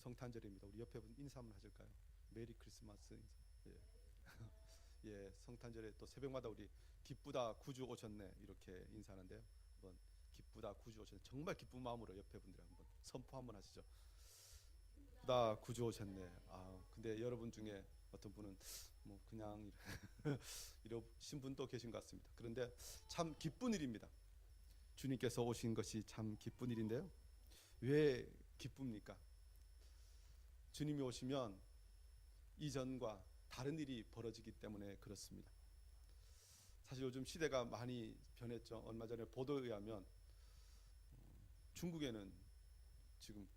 성탄절입니다. 우리 옆에 분 인사 한번 하실까요? 메리 크리스마스 인사. 예. 예, 성탄절에 또 새벽마다 우리 기쁘다 구주 오셨네 이렇게 인사하는데요. 한번 기쁘다 구주 오셨네. 정말 기쁜 마음으로 옆에 분들 한번 선포 한번 하시죠. 나 구주 오셨네. 아, 근데 여러분 중에 어떤 분은 뭐 그냥 이러신 분도 계신 것 같습니다. 그런데 참 기쁜 일입니다. 주님께서 오신 것이 참 기쁜 일인데요. 왜 기쁩니까? 주님이 오시면 이전과 다른 일이 벌어지기 때문에 그렇습니다. 사실 요즘 시대가 많이 변했죠. 얼마 전에 보도에 의하면 중국에는 지금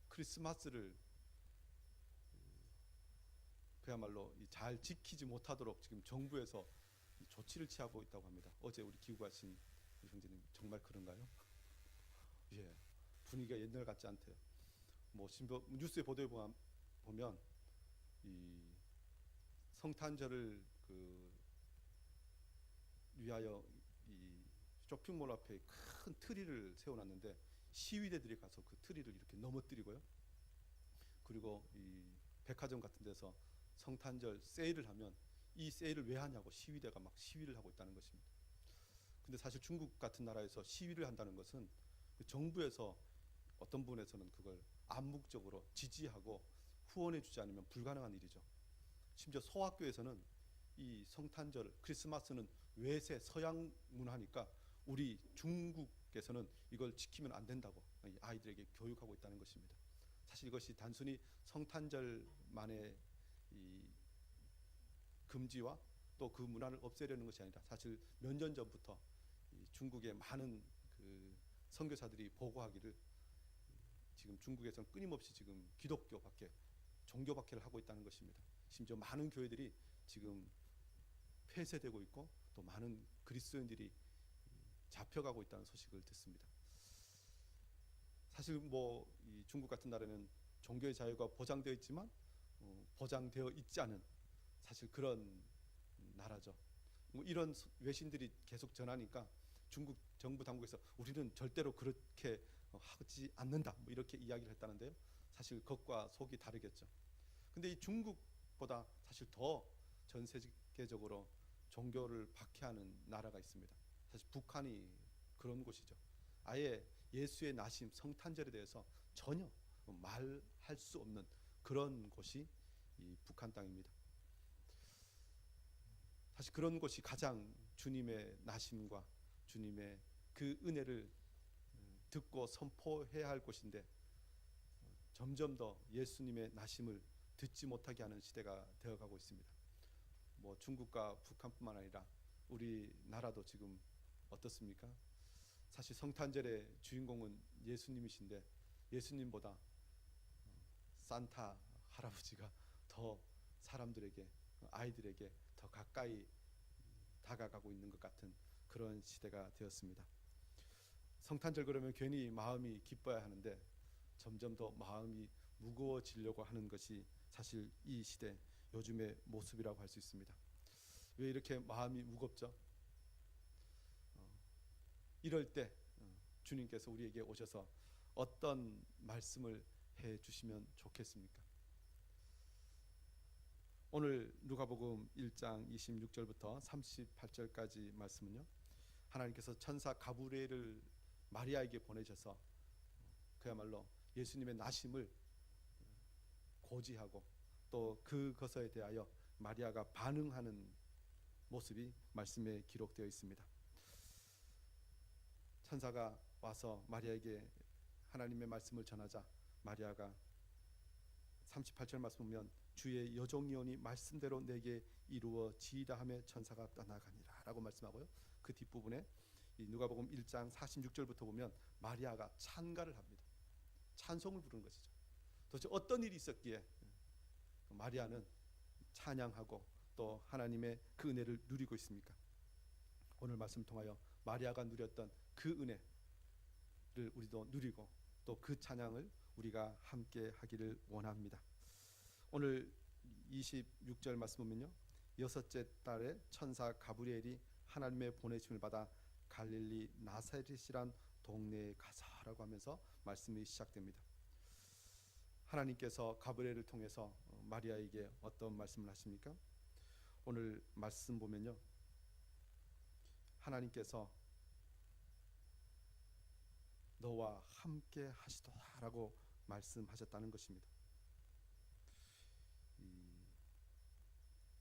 크리스마스를 그야말로 잘 지키지 못하도록 지금 정부에서 조치를 취하고 있다고 합니다. 어제 우리 기구하신 형제님 정말 그런가요? 예, 분위기가 옛날 같지 않대요. 뭐 뉴스에 보도에 보면 이 성탄절을 위하여 이 쇼핑몰 앞에 큰 트리를 세워놨는데 시위대들이 가서 그 트리를 이렇게 넘어뜨리고요. 그리고 이 백화점 같은 데서 성탄절 세일을 하면 이 세일을 왜 하냐고 시위대가 막 시위를 하고 있다는 것입니다. 근데 사실 중국 같은 나라에서 시위를 한다는 것은 그 정부에서 어떤 부분에서는 그걸 암묵적으로 지지하고 후원해주지 않으면 불가능한 일이죠. 심지어 소학교에서는 이 성탄절, 크리스마스는 외세 서양 문화니까 우리 중국에서는 이걸 지키면 안 된다고 아이들에게 교육하고 있다는 것입니다. 사실 이것이 단순히 성탄절만의 이 금지와 또 그 문화를 없애려는 것이 아니라 사실 몇 년 전부터 중국의 많은 그 선교사들이 보고하기를 지금 중국에서는 끊임없이 지금 기독교밖에 종교박해를 하고 있다는 것입니다. 심지어 많은 교회들이 지금 폐쇄되고 있고 또 많은 그리스도인들이 잡혀가고 있다는 소식을 듣습니다. 사실 뭐 이 중국 같은 나라는 종교의 자유가 보장되어 있지만 보장되어 있지 않은 사실 그런 나라죠. 뭐 이런 외신들이 계속 전하니까 중국 정부 당국에서 우리는 절대로 그렇게 하지 않는다 뭐 이렇게 이야기를 했다는데요. 사실 겉과 속이 다르겠죠. 근데 이 중국보다 사실 더 전 세계적으로 종교를 박해하는 나라가 있습니다. 사실 북한이 그런 곳이죠. 아예 예수의 나심 성탄절에 대해서 전혀 말할 수 없는 그런 곳이 이 북한 땅입니다. 사실 그런 곳이 가장 주님의 나심과 주님의 그 은혜를 듣고 선포해야 할 곳인데 점점 더 예수님의 나심을 듣지 못하게 하는 시대가 되어가고 있습니다. 뭐 중국과 북한뿐만 아니라 우리나라도 지금 어떻습니까? 사실 성탄절의 주인공은 예수님이신데 예수님보다 산타 할아버지가 더 사람들에게 아이들에게 더 가까이 다가가고 있는 것 같은 그런 시대가 되었습니다. 성탄절 그러면 괜히 마음이 기뻐야 하는데 점점 더 마음이 무거워지려고 하는 것이 사실 이 시대 요즘의 모습이라고 할 수 있습니다. 왜 이렇게 마음이 무겁죠? 이럴 때 주님께서 우리에게 오셔서 어떤 말씀을 해 주시면 좋겠습니까? 오늘 누가복음 1장 26절부터 38절까지 말씀은요. 하나님께서 천사 가브리엘을 마리아에게 보내셔서 그야말로 예수님의 나심을 고지하고 또 그것에 대하여 마리아가 반응하는 모습이 말씀에 기록되어 있습니다. 천사가 와서 마리아에게 하나님의 말씀을 전하자 마리아가 38절 말씀 보면 주의 여종이오니 말씀대로 내게 이루어지이다 하며 천사가 떠나가니라 라고 말씀하고요. 그 뒷부분에 이 누가복음 1장 46절부터 보면 마리아가 찬가를 합니다. 찬송을 부르는 것이죠. 도대체 어떤 일이 있었기에 마리아는 찬양하고 또 하나님의 그 은혜를 누리고 있습니까? 오늘 말씀 통하여 마리아가 누렸던 그 은혜를 우리도 누리고 또 그 찬양을 우리가 함께 하기를 원합니다. 오늘 26절 말씀 보면요. 여섯째 달에 천사 가브리엘이 하나님의 보내심을 받아 갈릴리 나사렛이란 동네에 가서라고 하면서 말씀이 시작됩니다. 하나님께서 가브리엘을 통해서 마리아에게 어떤 말씀을 하십니까? 오늘 말씀 보면요, 하나님께서 너와 함께 하시도다라고 말씀하셨다는 것입니다.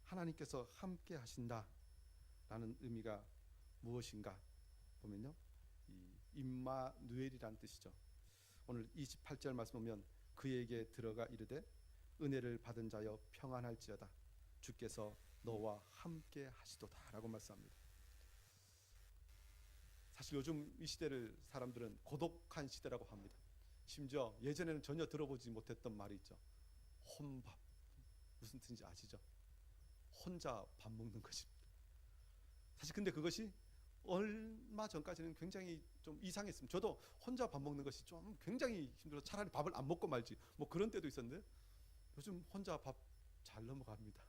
하나님께서 함께 하신다라는 의미가 무엇인가 보면요, 임마누엘이라는 뜻이죠. 오늘 28절 말씀 보면 그에게 들어가 이르되 은혜를 받은 자여 평안할지어다 주께서 너와 함께 하시도다라고 말씀합니다. 사실 요즘 이 시대를 사람들은 고독한 시대라고 합니다. 심지어 예전에는 전혀 들어보지 못했던 말이 있죠. 혼밥. 무슨 뜻인지 아시죠? 혼자 밥 먹는 것입니다. 사실 근데 그것이 얼마 전까지는 굉장히 좀 이상했습니다. 저도 혼자 밥 먹는 것이 좀 굉장히 힘들어서 차라리 밥을 안 먹고 말지 뭐 그런 때도 있었는데 요즘 혼자 밥 잘 넘어갑니다.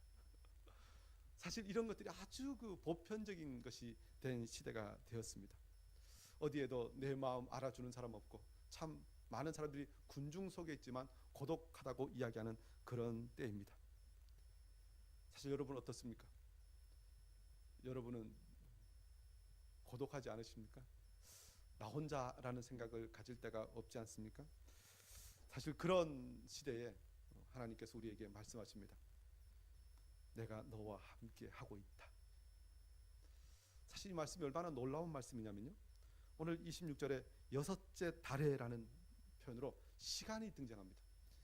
사실 이런 것들이 아주 그 보편적인 것이 된 시대가 되었습니다. 어디에도 내 마음 알아주는 사람 없고 참 많은 사람들이 군중 속에 있지만 고독하다고 이야기하는 그런 때입니다. 사실 여러분 어떻습니까? 여러분은 고독하지 않으십니까? 나 혼자라는 생각을 가질 때가 없지 않습니까? 사실 그런 시대에 하나님께서 우리에게 말씀하십니다. 내가 너와 함께 하고 있다. 사실 이 말씀이 얼마나 놀라운 말씀이냐면요, 오늘 26절에 여섯째 달에라는 표현으로 시간이 등장합니다.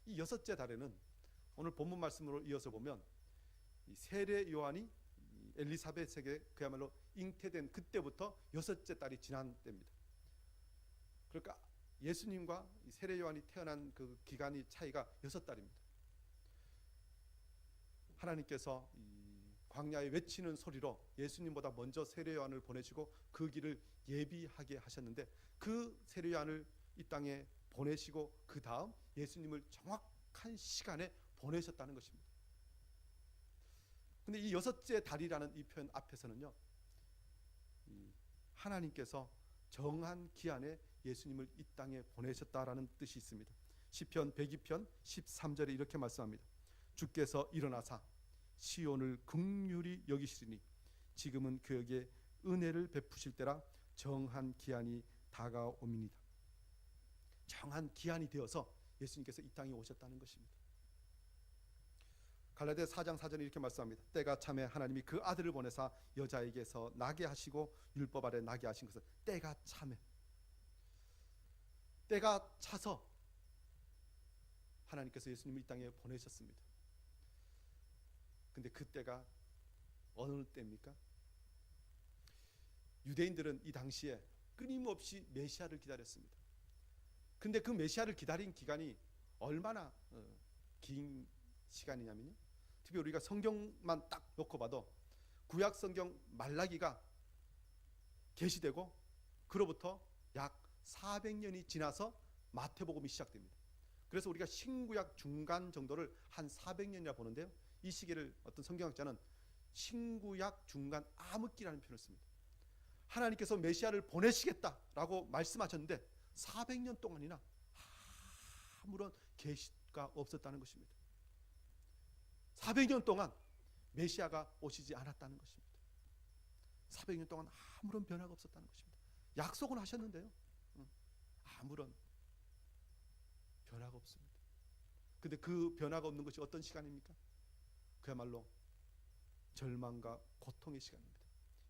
이 여섯째 달에는 오늘 본문 말씀으로 이어서 보면 이 세례 요한이 엘리사벳에게 그야말로 잉태된 그때부터 여섯째 달이 지난 때입니다. 그러니까 예수님과 이 세례 요한이 태어난 그 기간이 차이가 6달입니다. 하나님께서 이 광야에 외치는 소리로 예수님보다 먼저 세례 요한을 보내시고 그 길을 예비하게 하셨는데 그 세례 요한을 이 땅에 보내시고 그 다음 예수님을 정확한 시간에 보내셨다는 것입니다. 근데 이 여섯째 달이라는 이 표현 앞에서는요, 하나님께서 정한 기한에 예수님을 이 땅에 보내셨다라는 뜻이 있습니다. 시편 102편 13절에 이렇게 말씀합니다. 주께서 일어나사 시온을 긍휼히 여기시리니 지금은 그에게 은혜를 베푸실 때라 정한 기한이 다가옴이니이다. 정한 기한이 되어서 예수님께서 이 땅에 오셨다는 것입니다. 갈라디아 4장 4절에 이렇게 말씀합니다. 때가 참에 하나님이 그 아들을 보내사 여자에게서 나게 하시고 율법 아래 나게 하신 것은 때가 참에, 때가 차서 하나님께서 예수님을 이 땅에 보내셨습니다. 근데 그 때가 어느 때입니까? 유대인들은 이 당시에 끊임없이 메시아를 기다렸습니다. 근데 그 메시아를 기다린 기간이 얼마나 긴 시간이냐면요, 특히 우리가 성경만 딱 놓고 봐도 구약 성경 말라기가 계시되고 그로부터 약 400년이 지나서 마태복음이 시작됩니다. 그래서 우리가 신구약 중간 정도를 한 400년이라 보는데요, 이 시기를 어떤 성경학자는 신구약 중간 암흑기라는 표현을 씁니다. 하나님께서 메시아를 보내시겠다라고 말씀하셨는데 400년 동안이나 아무런 계시가 없었다는 것입니다. 400년 동안 메시아가 오시지 않았다는 것입니다. 400년 동안 아무런 변화가 없었다는 것입니다. 약속은 하셨는데요, 아무런 변화가 없습니다. 근데 그 변화가 없는 것이 어떤 시간입니까? 그야말로 절망과 고통의 시간입니다.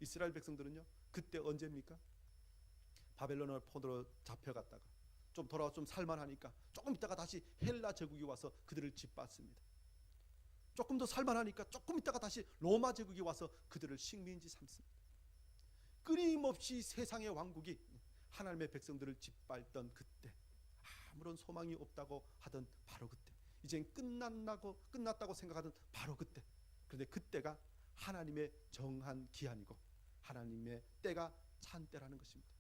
이스라엘 백성들은요, 그때 언제입니까? 바벨론을 포로로 잡혀갔다가 좀 돌아와 좀 살만하니까 조금 있다가 다시 헬라 제국이 와서 그들을 짓밟습니다. 조금 더 살만하니까 조금 있다가 다시 로마 제국이 와서 그들을 식민지 삼습니다. 끊임없이 세상의 왕국이 하나님의 백성들을 짓밟던 그때, 아무런 소망이 없다고 하던 바로 그때, 이젠 끝났다고 생각하던 바로 그때, 그런데 그때가 하나님의 정한 기한이고 하나님의 때가 찬 때라는 것입니다.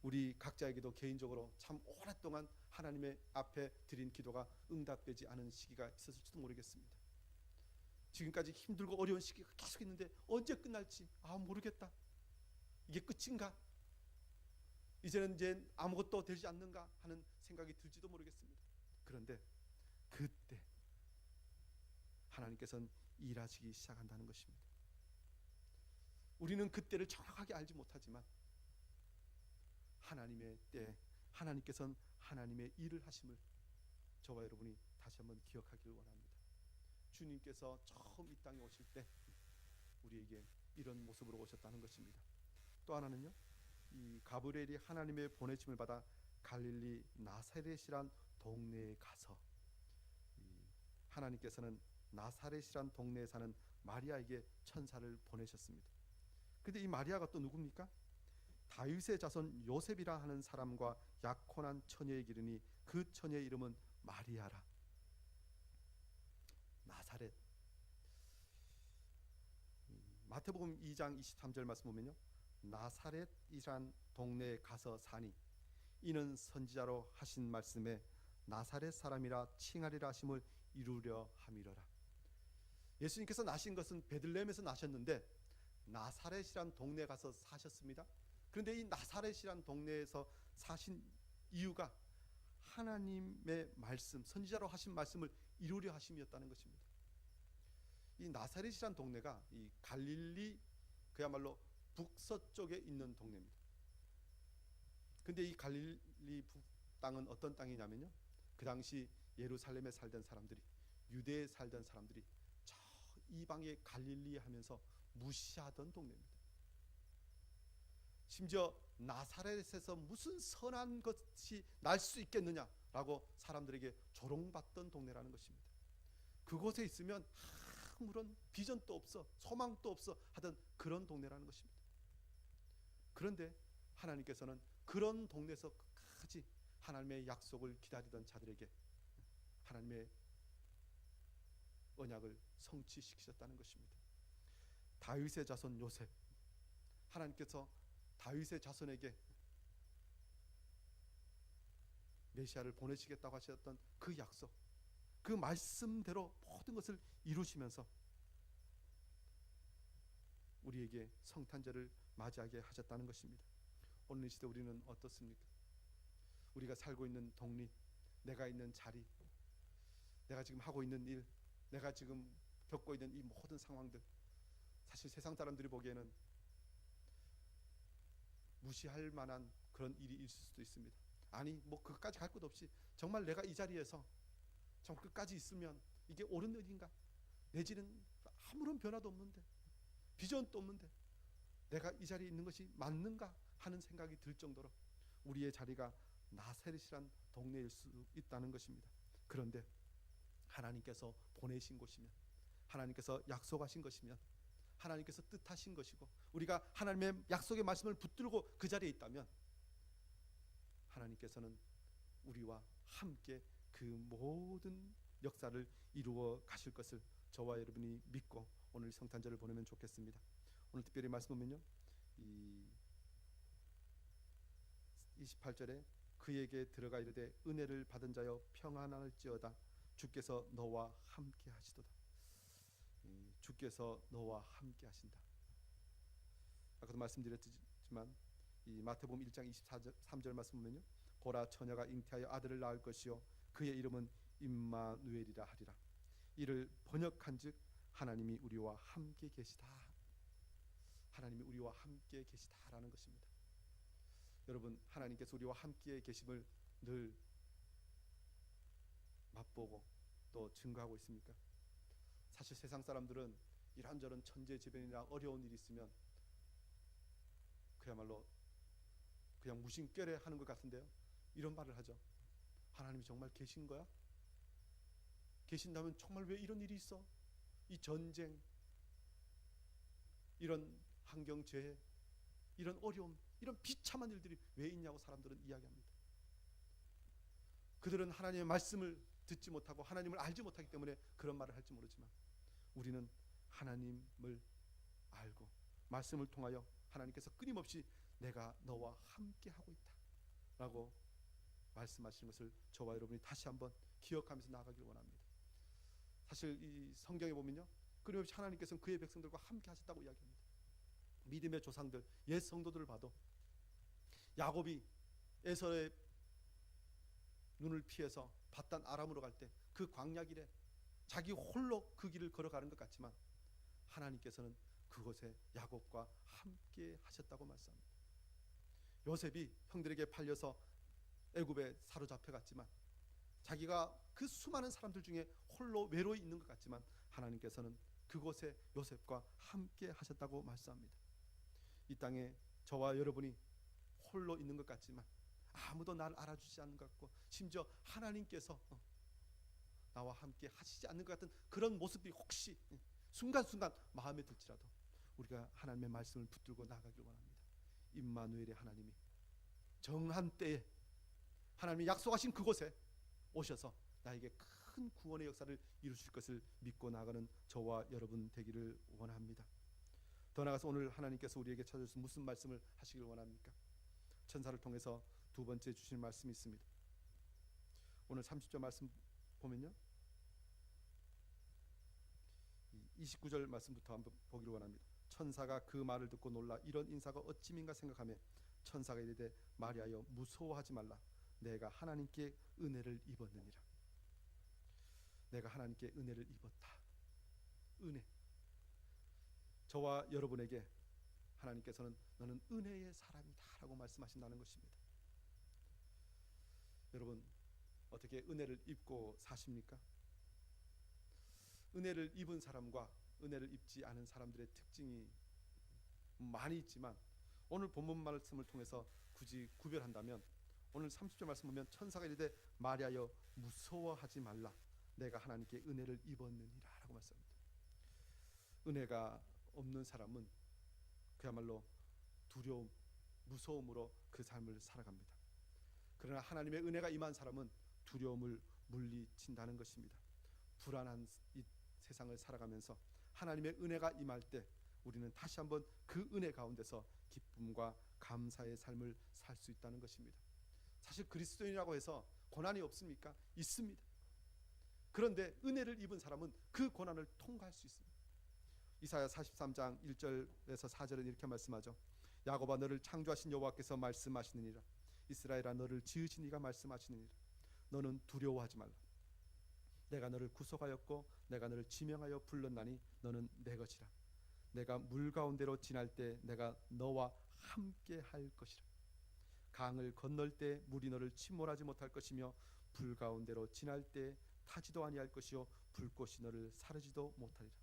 우리 각자에게도 개인적으로 참 오랫동안 하나님의 앞에 드린 기도가 응답되지 않은 시기가 있었을지도 모르겠습니다. 지금까지 힘들고 어려운 시기가 계속 있는데 언제 끝날지 모르겠다. 이게 끝인가? 이제는 이제 아무것도 되지 않는가 하는 생각이 들지도 모르겠습니다. 그런데 그때 하나님께서는 일하시기 시작한다는 것입니다. 우리는 그때를 정확하게 알지 못하지만 하나님의 때, 하나님께서는 하나님의 일을 하심을 저와 여러분이 다시 한번 기억하기를 원합니다. 주님께서 처음 이 땅에 오실 때 우리에게 이런 모습으로 오셨다는 것입니다. 또 하나는요, 이 가브리엘이 하나님의 보내심을 받아 갈릴리 나사렛이란 동네에 가서 하나님께서는 나사렛이란 동네에 사는 마리아에게 천사를 보내셨습니다. 근데 이 마리아가 또 누굽니까? 다윗의 자손 요셉이라 하는 사람과 약혼한 처녀에 기르니 그 처녀의 이름은 마리아라. 나사렛. 마태복음 2장 23절 말씀 보면요, 나사렛이란 동네에 가서 사니 이는 선지자로 하신 말씀에 나사렛 사람이라 칭하리라 하심을 이루려 함이로라. 예수님께서 나신 것은 베들레헴에서 나셨는데 나사렛이란 동네에 가서 사셨습니다. 그런데 이 나사렛이란 동네에서 사신 이유가 하나님의 말씀, 선지자로 하신 말씀을 이루려 하심이었다는 것입니다. 이 나사렛이란 동네가 이 갈릴리 그야말로 북서쪽에 있는 동네입니다. 근데 이 갈릴리 북땅은 어떤 땅이냐면요, 그 당시 예루살렘에 살던 사람들이, 유대에 살던 사람들이 저 이방의 갈릴리 하면서 무시하던 동네입니다. 심지어 나사렛에서 무슨 선한 것이 날 수 있겠느냐라고 사람들에게 조롱받던 동네라는 것입니다. 그곳에 있으면 아무런 비전도 없어, 소망도 없어 하던 그런 동네라는 것입니다. 그런데 하나님께서는 그런 동네에서 끝까지 하나님의 약속을 기다리던 자들에게 하나님의 언약을 성취시키셨다는 것입니다. 다윗의 자손 요셉, 하나님께서 다윗의 자손에게 메시아를 보내시겠다고 하셨던 그 약속, 그 말씀대로 모든 것을 이루시면서 우리에게 성탄절을 맞이하게 하셨다는 것입니다. 오늘 이 시대 우리는 어떻습니까? 우리가 살고 있는 독립, 내가 있는 자리, 내가 지금 하고 있는 일, 내가 지금 겪고 있는 이 모든 상황들, 사실 세상 사람들이 보기에는 무시할 만한 그런 일이 있을 수도 있습니다. 아니 뭐 그것까지 갈 것 없이 정말 내가 이 자리에서 정말 끝까지 있으면 이게 옳은 일인가? 내지는 아무런 변화도 없는데, 비전도 없는데 내가 이 자리에 있는 것이 맞는가 하는 생각이 들 정도로 우리의 자리가 나사렛이란 동네일 수 있다는 것입니다. 그런데 하나님께서 보내신 곳이면, 하나님께서 약속하신 것이면, 하나님께서 뜻하신 것이고 우리가 하나님의 약속의 말씀을 붙들고 그 자리에 있다면 하나님께서는 우리와 함께 그 모든 역사를 이루어 가실 것을 저와 여러분이 믿고 오늘 성탄절을 보내면 좋겠습니다. 오늘 특별히 말씀 보면요, 이 28절에 그에게 들어가 이르되 은혜를 받은 자여 평안할지어다 주께서 너와 함께 하시도다. 주께서 너와 함께 하신다. 아까도 말씀드렸지만 이 마태복음 1장 23절 말씀 보면요, 보라 처녀가 잉태하여 아들을 낳을 것이요 그의 이름은 임마누엘이라 하리라. 이를 번역한즉 하나님이 우리와 함께 계시다. 하나님이 우리와 함께 계시다라는 것입니다. 여러분, 하나님께서 우리와 함께 계심을 늘 맛보고 또 증거하고 있습니까? 사실 세상 사람들은 이런저런 천재지변이나 어려운 일이 있으면 그야말로 그냥 무심결에 하는 것 같은데요, 이런 말을 하죠. 하나님이 정말 계신 거야? 계신다면 정말 왜 이런 일이 있어? 이 전쟁, 이런 환경재해, 이런 어려움, 이런 비참한 일들이 왜 있냐고 사람들은 이야기합니다. 그들은 하나님의 말씀을 듣지 못하고 하나님을 알지 못하기 때문에 그런 말을 할지 모르지만 우리는 하나님을 알고 말씀을 통하여 하나님께서 끊임없이 내가 너와 함께 하고 있다 라고 말씀하시는 것을 저와 여러분이 다시 한번 기억하면서 나아가길 원합니다. 사실 이 성경에 보면요, 끊임없이 하나님께서는 그의 백성들과 함께 하셨다고 이야기합니다. 믿음의 조상들, 옛 성도들을 봐도 야곱이 에서의 눈을 피해서 바단 아람으로 갈 때 그 광야 길에 자기 홀로 그 길을 걸어가는 것 같지만 하나님께서는 그곳에 야곱과 함께 하셨다고 말씀합니다. 요셉이 형들에게 팔려서 애굽에 사로잡혀 갔지만 자기가 그 수많은 사람들 중에 홀로 외로이 있는 것 같지만 하나님께서는 그곳에 요셉과 함께 하셨다고 말씀합니다. 이 땅에 저와 여러분이 홀로 있는 것 같지만 아무도 나를 알아주지 않는 것 같고 심지어 하나님께서 나와 함께 하시지 않는 것 같은 그런 모습이 혹시 순간순간 마음에 들지라도 우리가 하나님의 말씀을 붙들고 나가길 원합니다. 임마누엘의 하나님이 정한 때에 하나님이 약속하신 그곳에 오셔서 나에게 큰 구원의 역사를 이루실 것을 믿고 나가는 저와 여러분 되기를 원합니다. 더 나아가서 오늘 하나님께서 우리에게 찾아주신 무슨 말씀을 하시길 원합니까? 천사를 통해서 두 번째 주신 말씀이 있습니다. 오늘 30절 말씀 보면요, 29절 말씀부터 한번 보기를 원합니다. 천사가 그 말을 듣고 놀라 이런 인사가 어찌민가 생각하며 천사가 이르되 마리아여 무서워하지 말라. 내가 하나님께 은혜를 입었느니라. 내가 하나님께 은혜를 입었다. 은혜. 저와 여러분에게 하나님께서는 너는 은혜의 사람이다 라고 말씀하신다는 것입니다. 여러분 어떻게 은혜를 입고 사십니까? 은혜를 입은 사람과 은혜를 입지 않은 사람들의 특징이 많이 있지만 오늘 본문 말씀을 통해서 굳이 구별한다면 오늘 30절 말씀 보면 천사가 이르되 마리아여 무서워하지 말라. 내가 하나님께 은혜를 입었느니라 라고 말씀합니다. 은혜가 없는 사람은 그야말로 두려움, 무서움으로 그 삶을 살아갑니다. 그러나 하나님의 은혜가 임한 사람은 두려움을 물리친다는 것입니다. 불안한 이 세상을 살아가면서 하나님의 은혜가 임할 때 우리는 다시 한번 그 은혜 가운데서 기쁨과 감사의 삶을 살 수 있다는 것입니다. 사실 그리스도인이라고 해서 고난이 없습니까? 있습니다. 그런데 은혜를 입은 사람은 그 고난을 통과할 수 있습니다. 이사야 43장 1절에서 4절은 이렇게 말씀하죠. 야곱아 너를 창조하신 여호와께서 말씀하시느니라. 이스라엘아 너를 지으신 이가 말씀하시느니라. 너는 두려워하지 말라. 내가 너를 구속하였고 내가 너를 지명하여 불렀나니 너는 내 것이라. 내가 물 가운데로 지날 때 내가 너와 함께 할 것이라. 강을 건널 때 물이 너를 침몰하지 못할 것이며 불 가운데로 지날 때 타지도 아니할 것이요 불꽃이 너를 사르지도 못하리라.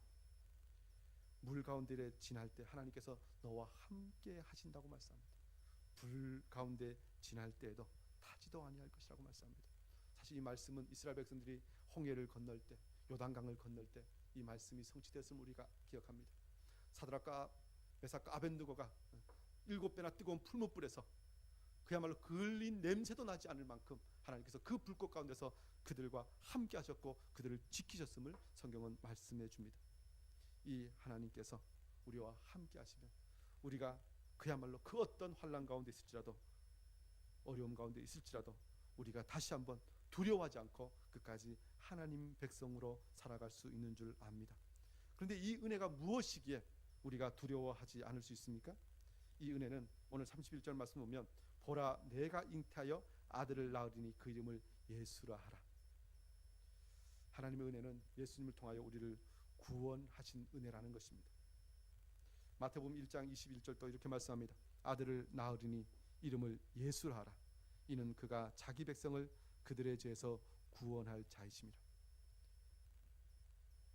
물 가운데 지날 때 하나님께서 너와 함께 하신다고 말씀합니다. 불 가운데 지날 때에도 타지도 아니할 것이라고 말씀합니다. 사실 이 말씀은 이스라엘 백성들이 홍해를 건널 때, 요단강을 건널 때 이 말씀이 성취되었음을 우리가 기억합니다. 사드락과 메삭과 아벤느고가 7배나 뜨거운 풀무불에서 그야말로 그을린 냄새도 나지 않을 만큼 하나님께서 그 불꽃 가운데서 그들과 함께 하셨고 그들을 지키셨음을 성경은 말씀해 줍니다. 이 하나님께서 우리와 함께 하시면 우리가 그야말로 그 어떤 환난 가운데 있을지라도 어려움 가운데 있을지라도 우리가 다시 한번 두려워하지 않고 끝까지 하나님 백성으로 살아갈 수 있는 줄 압니다. 그런데 이 은혜가 무엇이기에 우리가 두려워하지 않을 수 있습니까? 이 은혜는 오늘 31절 말씀 보면 보라 내가 잉태하여 아들을 낳으리니 그 이름을 예수라 하라. 하나님의 은혜는 예수님을 통하여 우리를 구원하신 은혜라는 것입니다. 마태복음 1장 21절도 이렇게 말씀합니다. 아들을 낳으리니 이름을 예수라 하라. 이는 그가 자기 백성을 그들의 죄에서 구원할 자이심이라.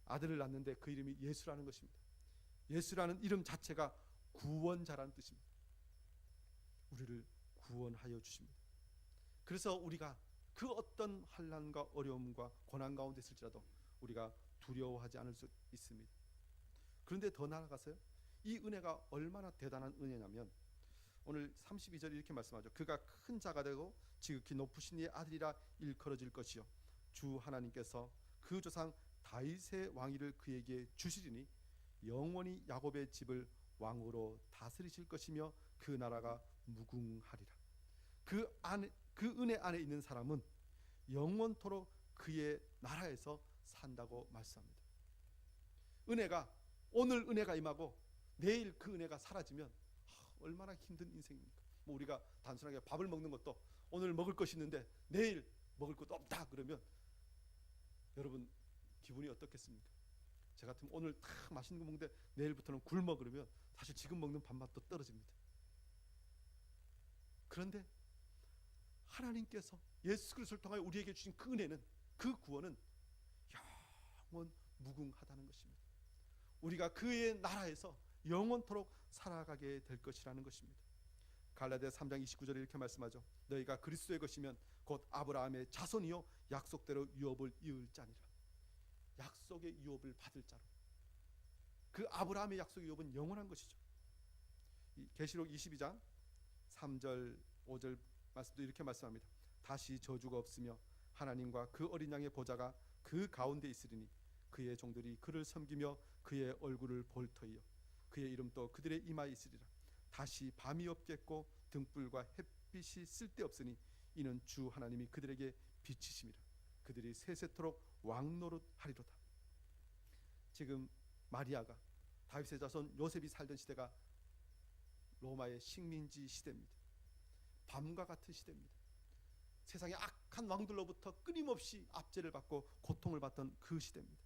아들을 낳는데 그 이름이 예수라는 것입니다. 예수라는 이름 자체가 구원자라는 뜻입니다. 우리를 구원하여 주십니다. 그래서 우리가 그 어떤 환난과 어려움과 고난 가운데 있을지라도 우리가 두려워하지 않을 수 있습니다. 그런데 더 나아가서요, 이 은혜가 얼마나 대단한 은혜냐면 오늘 32절 이렇게 말씀하죠. 그가 큰 자가 되고 지극히 높으신 이의 아들이라 일컬어질 것이요 주 하나님께서 그 조상 다윗의 왕위를 그에게 주시리니 영원히 야곱의 집을 왕으로 다스리실 것이며 그 나라가 무궁하리라. 그 은혜 안에 있는 사람은 영원토록 그의 나라에서 산다고 말씀합니다. 은혜가 오늘 은혜가 임하고 내일 그 은혜가 사라지면 얼마나 힘든 인생입니까? 우리가 단순하게 밥을 먹는 것도 오늘 먹을 것이 있는데 내일 먹을 것도 없다 그러면 여러분 기분이 어떻겠습니까? 저 같으면 오늘 다 맛있는 거 먹는데 내일부터는 굶어 그러면 사실 지금 먹는 밥맛도 떨어집니다. 그런데 하나님께서 예수 그리스도를 통하여 우리에게 주신 그 은혜는, 그 구원은 영원 무궁하다는 것입니다. 우리가 그의 나라에서 영원토록 살아가게 될 것이라는 것입니다. 갈라디아 3장 29절에 이렇게 말씀하죠. 너희가 그리스도의 것이면 곧 아브라함의 자손이요 약속대로 유업을 이을 자니라. 약속의 유업을 받을 자로. 그 아브라함의 약속의 유업은 영원한 것이죠. 계시록 22장 3절 5절 말씀도 이렇게 말씀합니다. 다시 저주가 없으며 하나님과 그 어린 양의 보좌가 그 가운데 있으리니 그의 종들이 그를 섬기며 그의 얼굴을 볼 터이요 그의 이름도 그들의 이마에 있으리라. 다시 밤이 없겠고 등불과 햇빛이 쓸데없으니 이는 주 하나님이 그들에게 빛이심이라. 그들이 세세토록 왕노릇하리로다. 지금 마리아가 다윗의 자손 요셉이 살던 시대가 로마의 식민지 시대입니다. 밤과 같은 시대입니다. 세상의 악한 왕들로부터 끊임없이 압제를 받고 고통을 받던 그 시대입니다.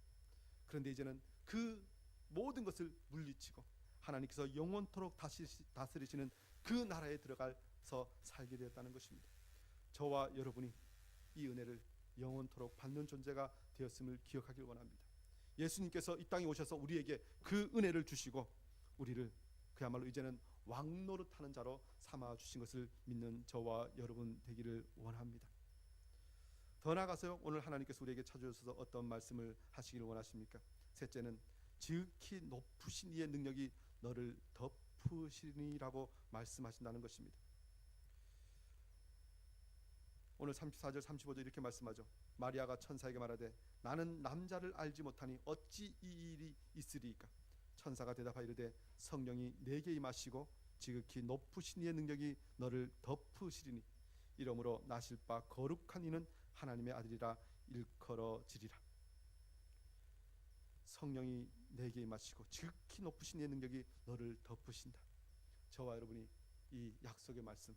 그런데 이제는 그 모든 것을 물리치고 하나님께서 영원토록 다스리시는 그 나라에 들어가서 살게 되었다는 것입니다. 저와 여러분이 이 은혜를 영원토록 받는 존재가 되었음을 기억하길 원합니다. 예수님께서 이 땅에 오셔서 우리에게 그 은혜를 주시고 우리를 그야말로 이제는 왕노릇하는 자로 삼아 주신 것을 믿는 저와 여러분 되기를 원합니다. 더 나아가서 오늘 하나님께서 우리에게 찾아주셔서 어떤 말씀을 하시기를 원하십니까? 셋째는 지극히 높으신 이의 능력이 너를 덮으시니라고 말씀하신다는 것입니다. 오늘 34절 35절 이렇게 말씀하죠. 마리아가 천사에게 말하되 나는 남자를 알지 못하니 어찌 이 일이 있으리이까? 천사가 대답하여 이르되 성령이 내게 임하시고 지극히 높으신 이의 능력이 너를 덮으시리니 이러므로 나실 바 거룩한 이는 하나님의 아들이라 일컬어지리라. 성령이 내게 임하시고 지극히 높으신 이의 능력이 너를 덮으신다. 저와 여러분이 이 약속의 말씀,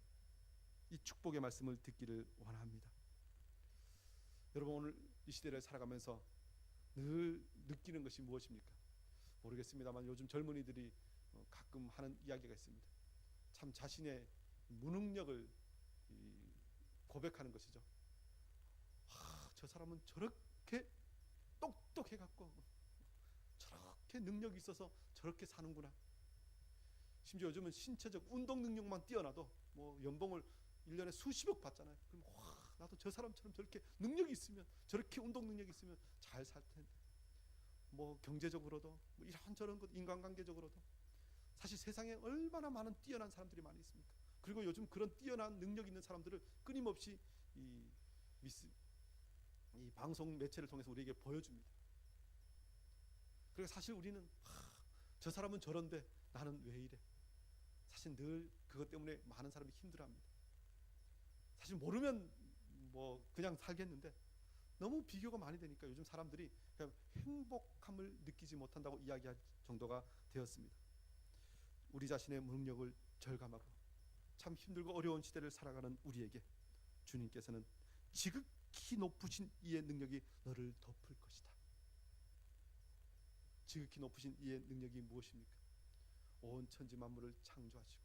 이 축복의 말씀을 듣기를 원합니다. 여러분 오늘 이 시대를 살아가면서 늘 느끼는 것이 무엇입니까? 모르겠습니다만 요즘 젊은이들이 가끔 하는 이야기가 있습니다. 참 자신의 무능력을 고백하는 것이죠. 저 사람은 저렇게 똑똑해갖고 저렇게 능력이 있어서 저렇게 사는구나. 심지어 요즘은 신체적 운동 능력만 뛰어나도 뭐 연봉을 1년에 수십억 받잖아요. 그럼 나도 저 사람처럼 저렇게 능력이 있으면, 저렇게 운동 능력이 있으면 잘 살 텐데. 뭐 경제적으로도 뭐 이런저런 것, 인간관계적으로도 사실 세상에 얼마나 많은 뛰어난 사람들이 많이 있습니까? 그리고 요즘 그런 뛰어난 능력 있는 사람들을 끊임없이 이 방송 매체를 통해서 우리에게 보여줍니다. 그리고 사실 우리는 저 사람은 저런데 나는 왜 이래? 사실 늘 그것 때문에 많은 사람이 힘들어합니다. 사실 모르면 뭐 그냥 살겠는데 너무 비교가 많이 되니까 요즘 사람들이 그냥 행복함을 느끼지 못한다고 이야기할 정도가 되었습니다. 우리 자신의 무능력을 절감하고 참 힘들고 어려운 시대를 살아가는 우리에게 주님께서는 지극히 높으신 이의 능력이 너를 덮을 것이다. 지극히 높으신 이의 능력이 무엇입니까? 온 천지 만물을 창조하시고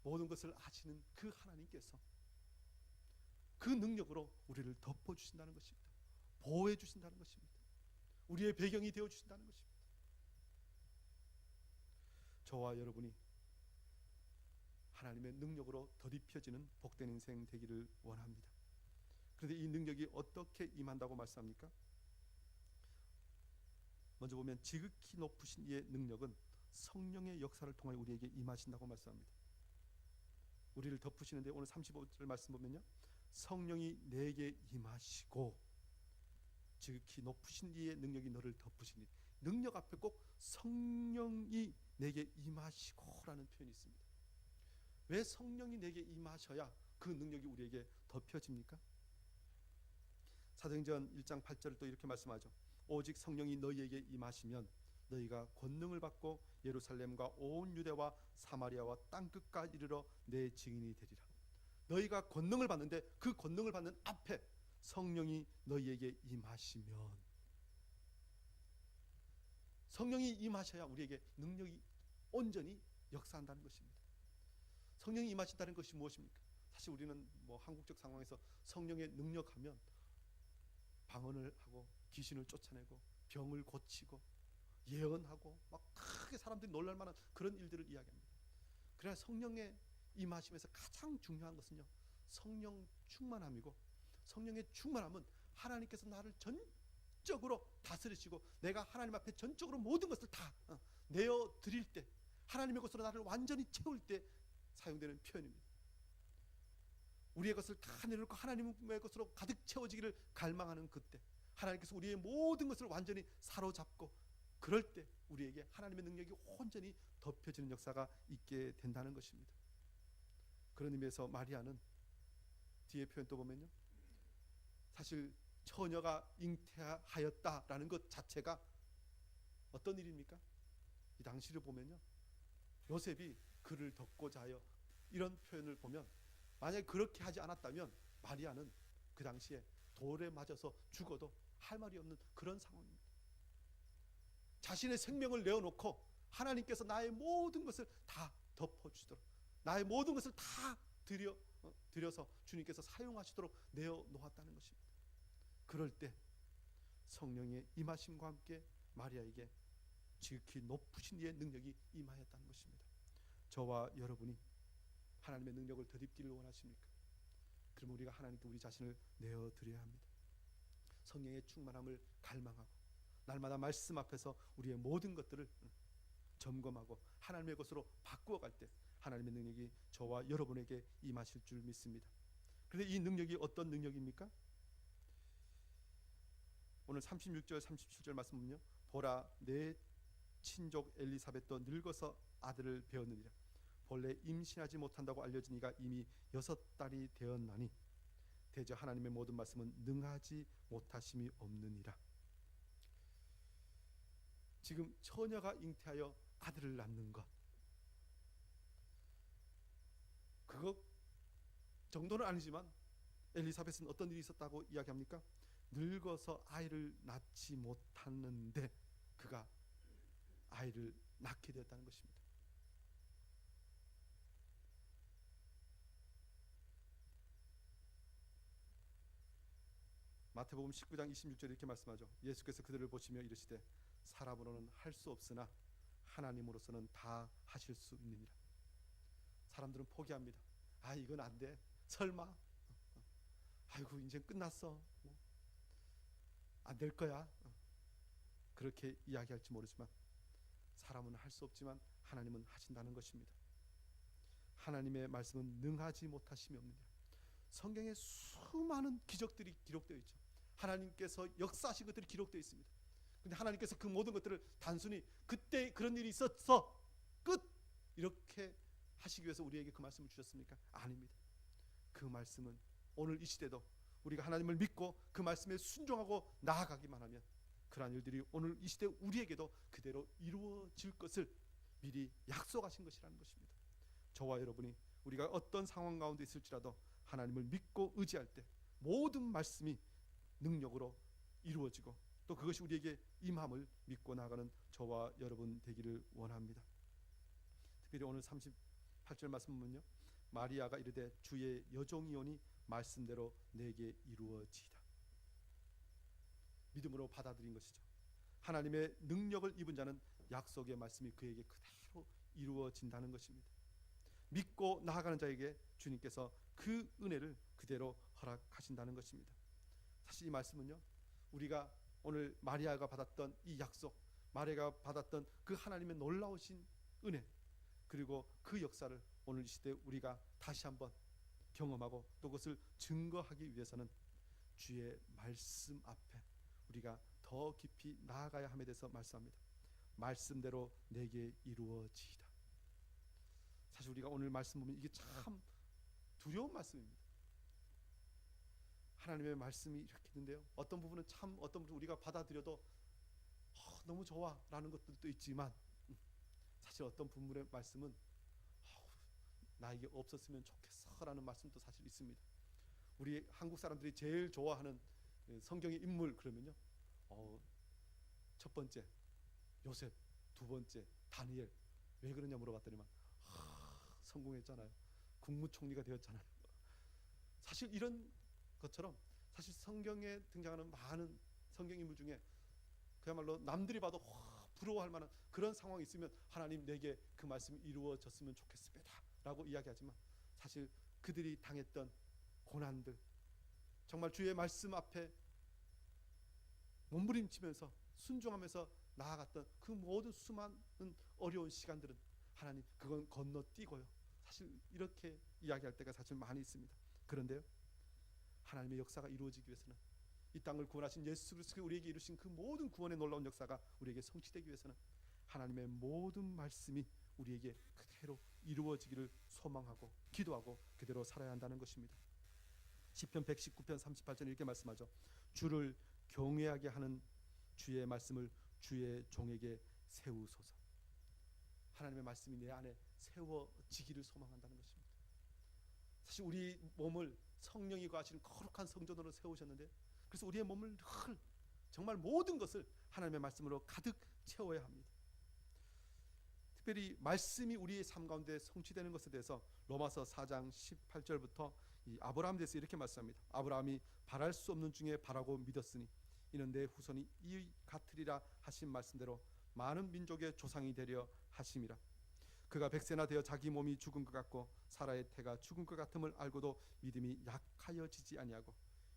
모든 것을 아시는 그 하나님께서 그 능력으로 우리를 덮어주신다는 것입니다. 보호해 주신다는 것입니다. 우리의 배경이 되어 주신다는 것입니다. 저와 여러분이 하나님의 능력으로 더딥혀지는 복된 인생 되기를 원합니다. 그런데 이 능력이 어떻게 임한다고 말씀합니까? 먼저 보면 지극히 높으신 이의 능력은 성령의 역사를 통해 우리에게 임하신다고 말씀합니다. 우리를 덮으시는데 오늘 35절 말씀 보면요, 성령이 내게 임하시고 지극히 높으신 이의 능력이 너를 덮으시니, 능력 앞에 꼭 성령이 내게 임하시고라는 표현이 있습니다. 왜 성령이 내게 임하셔야 그 능력이 우리에게 덮여집니까? 사도행전 1장 8절을 또 이렇게 말씀하죠. 오직 성령이 너희에게 임하시면 너희가 권능을 받고 예루살렘과 온 유대와 사마리아와 땅끝까지 이르러 내 증인이 되리라. 너희가 권능을 받는데 그 권능을 받는 앞에 성령이 너희에게 임하시면, 성령이 임하셔야 우리에게 능력이 온전히 역사한다는 것입니다. 성령이 임하신다는 것이 무엇입니까? 사실 우리는 뭐 한국적 상황에서 성령의 능력하면 방언을 하고 귀신을 쫓아내고 병을 고치고 예언하고 막 크게 사람들이 놀랄 만한 그런 일들을 이야기합니다. 그러나 성령의 임하심에서 가장 중요한 것은요, 성령 충만함이고, 성령의 충만함은 하나님께서 나를 전적으로 다스리시고 내가 하나님 앞에 전적으로 모든 것을 다 내어 드릴 때, 하나님의 것으로 나를 완전히 채울 때 사용되는 표현입니다. 우리의 것을 다 내려놓고 하나님의 것으로 가득 채워지기를 갈망하는 그때, 하나님께서 우리의 모든 것을 완전히 사로잡고, 그럴 때 우리에게 하나님의 능력이 온전히 덮여지는 역사가 있게 된다는 것입니다. 그런 의미에서 마리아는 뒤에 표현 또 보면요, 사실 처녀가 잉태하였다라는 것 자체가 어떤 일입니까? 이 당시를 보면요, 요셉이 그를 덮고자 하여, 이런 표현을 보면 만약에 그렇게 하지 않았다면 마리아는 그 당시에 돌에 맞아서 죽어도 할 말이 없는 그런 상황입니다. 자신의 생명을 내어놓고 하나님께서 나의 모든 것을 다 덮어주시도록, 나의 모든 것을 다 드려서 주님께서 사용하시도록 내어놓았다는 것입니다. 그럴 때 성령의 임하심과 함께 마리아에게 지극히 높으신 이의 능력이 임하였다는 것입니다. 저와 여러분이 하나님의 능력을 덧입기를 원하십니까? 그럼 우리가 하나님께 우리 자신을 내어드려야 합니다. 성령의 충만함을 갈망하고 날마다 말씀 앞에서 우리의 모든 것들을 점검하고 하나님의 것으로 바꾸어갈 때 하나님의 능력이 저와 여러분에게 임하실 줄 믿습니다. 그런데 이 능력이 어떤 능력입니까? 오늘 36절 37절 말씀 보면요, 보라 내 친족 엘리사벳도 늙어서 아들을 배었느니라. 본래 임신하지 못한다고 알려진 이가 이미 6달이 되었나니 대저 하나님의 모든 말씀은 능하지 못하심이 없느니라. 지금 처녀가 잉태하여 아들을 낳는 것, 그것 정도는 아니지만 엘리사벳은 어떤 일이 있었다고 이야기합니까? 늙어서 아이를 낳지 못하는데 그가 아이를 낳게 되었다는 것입니다. 마태복음 19장 26절 이렇게 말씀하죠. 예수께서 그들을 보시며 이르시되 사람으로는 할 수 없으나 하나님으로서는 다 하실 수 있느니라. 사람들은 포기합니다. 아, 이건 안 돼. 설마? 아이고 이제 끝났어. 안 될 거야. 그렇게 이야기할지 모르지만 사람은 할 수 없지만 하나님은 하신다는 것입니다. 하나님의 말씀은 능하지 못하심이 없느니라. 성경에 수많은 기적들이 기록되어 있죠. 하나님께서 역사하신 것들이 기록되어 있습니다. 근데 하나님께서 그 모든 것들을 단순히 그때 그런 일이 있었어 끝 이렇게 하시기 위해서 우리에게 그 말씀을 주셨습니까? 아닙니다. 그 말씀은 오늘 이 시대도 우리가 하나님을 믿고 그 말씀에 순종하고 나아가기만 하면 그러한 일들이 오늘 이 시대 우리에게도 그대로 이루어질 것을 미리 약속하신 것이라는 것입니다. 저와 여러분이 우리가 어떤 상황 가운데 있을지라도 하나님을 믿고 의지할 때 모든 말씀이 능력으로 이루어지고 또 그것이 우리에게 임함을 믿고 나아가는 저와 여러분 되기를 원합니다. 특별히 오늘 38절 말씀 보면요, 마리아가 이르되 주의 여종이오니 말씀대로 내게 이루어지이다. 믿음으로 받아들인 것이죠. 하나님의 능력을 입은 자는 약속의 말씀이 그에게 그대로 이루어진다는 것입니다. 믿고 나아가는 자에게 주님께서 그 은혜를 그대로 허락하신다는 것입니다. 사실 이 말씀은요, 우리가 오늘 마리아가 받았던 이 약속, 마리아가 받았던 그 하나님의 놀라우신 은혜, 그리고 그 역사를 오늘 이 시대 우리가 다시 한번 경험하고 또 그것을 증거하기 위해서는 주의 말씀 앞에 우리가 더 깊이 나아가야 함에 대해서 말씀합니다. 말씀대로 내게 이루어지이다. 사실 우리가 오늘 말씀 보면 이게 참 두려운 말씀입니다. 하나님의 말씀이 이렇게 있는데요, 어떤 부분은 참, 어떤 부분은 우리가 받아들여도 너무 좋아 라는 것들도 있지만 사실 어떤 부분의 말씀은 나에게 없었으면 좋겠어라는 말씀도 사실 있습니다. 우리 한국 사람들이 제일 좋아하는 성경의 인물 그러면요, 첫 번째 요셉, 두 번째 다니엘. 왜 그러냐 물어봤더니만 성공했잖아요. 국무총리가 되었잖아요. 사실 이런 것처럼 사실 성경에 등장하는 많은 성경 인물 중에 그야말로 남들이 봐도 부러워할 만한 그런 상황이 있으면 하나님 내게 그 말씀이 이루어졌으면 좋겠습니다 라고 이야기하지만 사실 그들이 당했던 고난들, 정말 주의 말씀 앞에 몸부림치면서 순종하면서 나아갔던 그 모든 수많은 어려운 시간들은 하나님 그건 건너뛰고요, 사실 이렇게 이야기할 때가 사실 많이 있습니다. 그런데요, 하나님의 역사가 이루어지기 위해서는, 이 땅을 구원하신 예수 그리스도가 우리에게 이루신 그 모든 구원의 놀라운 역사가 우리에게 성취되기 위해서는 하나님의 모든 말씀이 우리에게 그대로 이루어지기를 소망하고 기도하고 그대로 살아야 한다는 것입니다. 시편 119편 38절 이렇게 말씀하죠. 주를 경외하게 하는 주의 말씀을 주의 종에게 세우소서. 하나님의 말씀이 내 안에 세워지기를 소망한다는 것입니다. 사실 우리 몸을 성령이 거하시는 거룩한 성전으로 세우셨는데, 그래서 우리의 몸을 늘 정말 모든 것을 하나님의 말씀으로 가득 채워야 합니다. 특별히 말씀이 우리의 삶 가운데 성취되는 것에 대해서 로마서 4장 18절부터 이 아브라함에 대해서 이렇게 말씀합니다. 아브라함이 바랄 수 없는 중에 바라고 믿었으니 이는 내 후손이 이 같으리라 하신 말씀대로 많은 민족의 조상이 되려 하심이라. 그가 100세나 되어 자기 몸이 죽은 것 같고 사라의 태가 죽은 것 같음을 알고도 믿음이 약하여지지 아니하고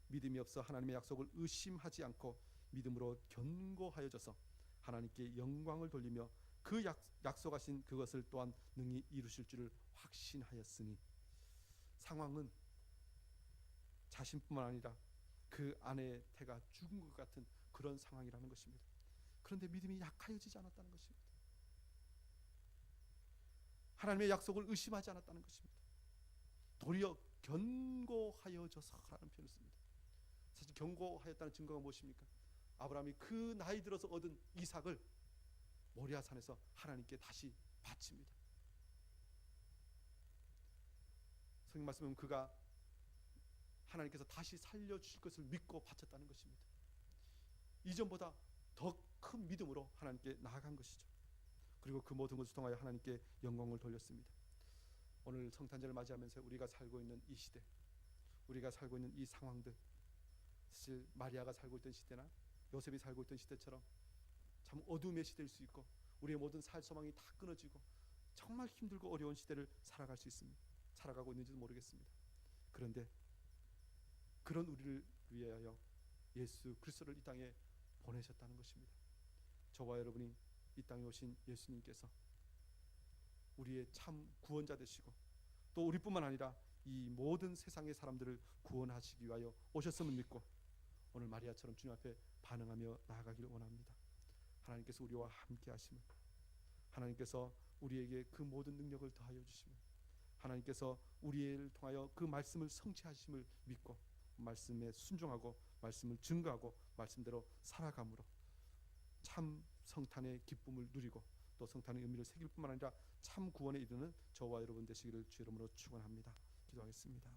믿음이 없어 하나님의 약속을 의심하지 않고 믿음으로 견고하여져서 하나님께 영광을 돌리며 그 약속하신 그것을 또한 능히 이루실 줄을 확신하였으니. 상황은 자신뿐만 아니라 그 아내의 태가 죽은 것 같은 그런 상황이라는 것입니다. 그런데 믿음이 약하여지지 않았다는 것입니다. 하나님의 약속을 의심하지 않았다는 것입니다. 도리어 견고하여져서라는 표현을 씁니다. 사실 견고하였다는 증거가 무엇입니까? 아브라함이 그 나이 들어서 얻은 이삭을 모리아산에서 하나님께 다시 바칩니다. 성경 말씀은 그가 하나님께서 다시 살려주실 것을 믿고 바쳤다는 것입니다. 이전보다 더 큰 믿음으로 하나님께 나아간 것이죠. 그리고 그 모든 것을 통하여 하나님께 영광을 돌렸습니다. 오늘 성탄절을 맞이하면서 우리가 살고 있는 이 시대, 우리가 살고 있는 이 상황들, 사실 마리아가 살고 있던 시대나 요셉이 살고 있던 시대처럼 참 어둠의 시대일 수 있고 우리의 모든 살 소망이 다 끊어지고 정말 힘들고 어려운 시대를 살아갈 수 있습니다. 살아가고 있는지도 모르겠습니다. 그런데 그런 우리를 위하여 예수 그리스도를 이 땅에 보내셨다는 것입니다. 저와 여러분이 이 땅에 오신 예수님께서 우리의 참 구원자 되시고 또 우리뿐만 아니라 이 모든 세상의 사람들을 구원하시기 위하여 오셨음을 믿고 오늘 마리아처럼 주님 앞에 반응하며 나아가기를 원합니다. 하나님께서 우리와 함께 하심을, 하나님께서 우리에게 그 모든 능력을 더하여 주심을, 하나님께서 우리를 통하여 그 말씀을 성취하심을 믿고 말씀에 순종하고 말씀을 증거하고 말씀대로 살아감으로 참 성탄의 기쁨을 누리고 또 성탄의 의미를 새길 뿐만 아니라 참 구원에 이르는 저와 여러분 되시기를 주 이름으로 축원합니다. 기도하겠습니다.